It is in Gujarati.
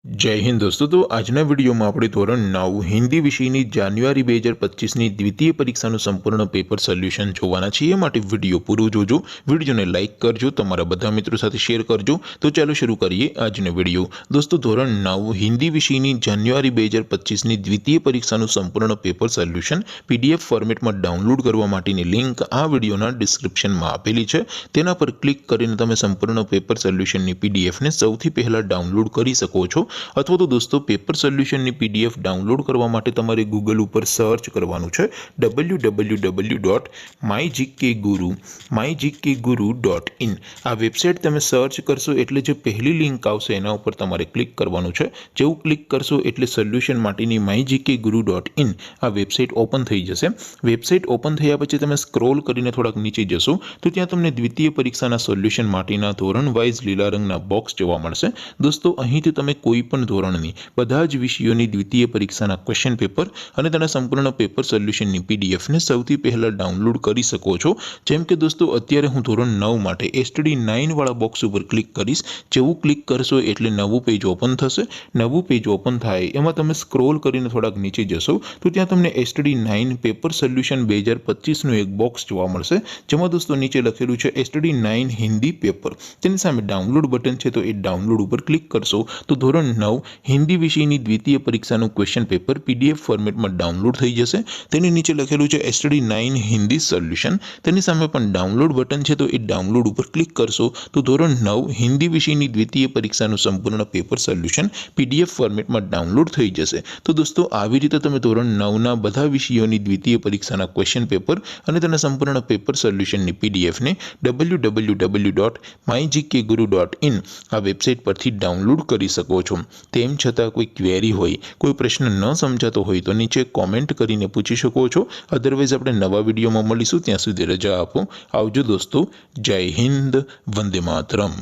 जय हिंद दोस्तों। तो આજના વિડીયોમાં આપણે ધોરણ 9 હિન્દી વિષયની જાન્યુઆરી 2025ની દ્વિતીય પરીક્ષાનું સંપૂર્ણ પેપર સોલ્યુશન જોવાના છીએ। માટે વિડીયો પૂરો જોજો, વિડીયોને લાઇક કરજો, તમારા બધા મિત્રો સાથે શેર કરજો। તો ચાલો શરૂ કરીએ આજનો વિડીયો। દોસ્તો ધોરણ 9 હિન્દી વિષયની જાન્યુઆરી 2025ની દ્વિતીય પરીક્ષાનું સંપૂર્ણ પેપર સોલ્યુશન પીડીએફ ફોર્મેટમાં ડાઉનલોડ કરવા માટેની લિંક આ વિડીયોના ડિસ્ક્રિપ્શનમાં આપેલી છે। તેના પર ક્લિક કરીને તમે સંપૂર્ણ પેપર સોલ્યુશનની પીડીએફને સૌથી પહેલા ડાઉનલોડ કરી શકો છો। अथवा तो दोस्तों पेपर सोल्यूशन ની પીડીએફ ડાઉનલોડ કરવા માટે તમારે ગૂગલ ઉપર સર્ચ કરવાનું છે www.mygkguru.in। આ વેબસાઇટ તમે સર્ચ કરશો એટલે જે પહેલી લિંક આવશે એના ઉપર તમારે ક્લિક કરવાનું છે। જેવું ક્લિક કરશો એટલે સોલ્યુશન માટેની mygkguru.in આ વેબસાઇટ ઓપન થઈ જશે। વેબસાઇટ ઓપન થયા પછી તમે સ્ક્રોલ કરીને થોડાક નીચે જશો તો ત્યાં તમને દ્વિતીય પરીક્ષાના સોલ્યુશન માટેના ધોરણ વાઇઝ લીલા રંગના બોક્સ જોવા મળશે। દોસ્તો અહીંથી તમે કોઈ પણ ધોરણની બધા જ વિષયોની દ્વિતીય પરીક્ષાના ક્વેશ્ચન પેપર અને તેના સંપૂર્ણ પેપર સોલ્યુશનની પીડીએફને સૌથી પહેલા ડાઉનલોડ કરી શકો છો। જેમ કે દોસ્તો અત્યારે હું ધોરણ 9 માટે એસટીડી 9 વાળા બોક્સ ઉપર ક્લિક કરીશ। જેવું ક્લિક કરશો એટલે નવું પેજ ઓપન થશે। નવું પેજ ઓપન થાય એમાં તમે સ્ક્રોલ કરીને થોડાક નીચે જશો તો ત્યાં તમને એસટીડી 9 પેપર સોલ્યુશન 2025નું એક બોક્સ જોવા મળશે। જેમાં દોસ્તો નીચે લખેલું છે એસટીડી 9 હિન્દી પેપર। તેની સામે ડાઉનલોડ બટન છે તો એ ડાઉનલોડ ઉપર ક્લિક કરશો તો ધોરણ 9 हिंदी विषयની દ્વિતીય પરીક્ષાનું ક્વેશ્ચન પેપર પીડીએફ ફોર્મેટમાં ડાઉનલોડ થઈ જશે। તેની નીચે લખેલું છે એસટીડી 9 હિન્દી સોલ્યુશન। તેની સામે પણ ડાઉનલોડ બટન છે તો એ ડાઉનલોડ ઉપર ક્લિક કરશો તો ધોરણ 9 હિન્દી વિષયની દ્વિતીય પરીક્ષાનું સંપૂર્ણ પેપર સોલ્યુશન પીડીએફ ફોર્મેટમાં ડાઉનલોડ થઈ જશે। તો દોસ્તો આવી રીતે તમે ધોરણ 9ના બધા વિષયોની દ્વિતીય પરીક્ષાના ક્વેશ્ચન પેપર અને તેના સંપૂર્ણ પેપર સોલ્યુશનની પીડીએફને www.mygkguru.in આ વેબસાઇટ પરથી ડાઉનલોડ કરી શકો છો। તેમ છતાં કોઈ ક્વેરી હોય, કોઈ પ્રશ્ન ન સમજાતો હોય તો નીચે કોમેન્ટ કરીને પૂછી શકો છો। અધરવાઇઝ આપણે નવા વિડીયોમાં મળીશું, ત્યાં સુધી રજા આપો। આવજો દોસ્તો। જય હિન્દ, વંદે માતરમ।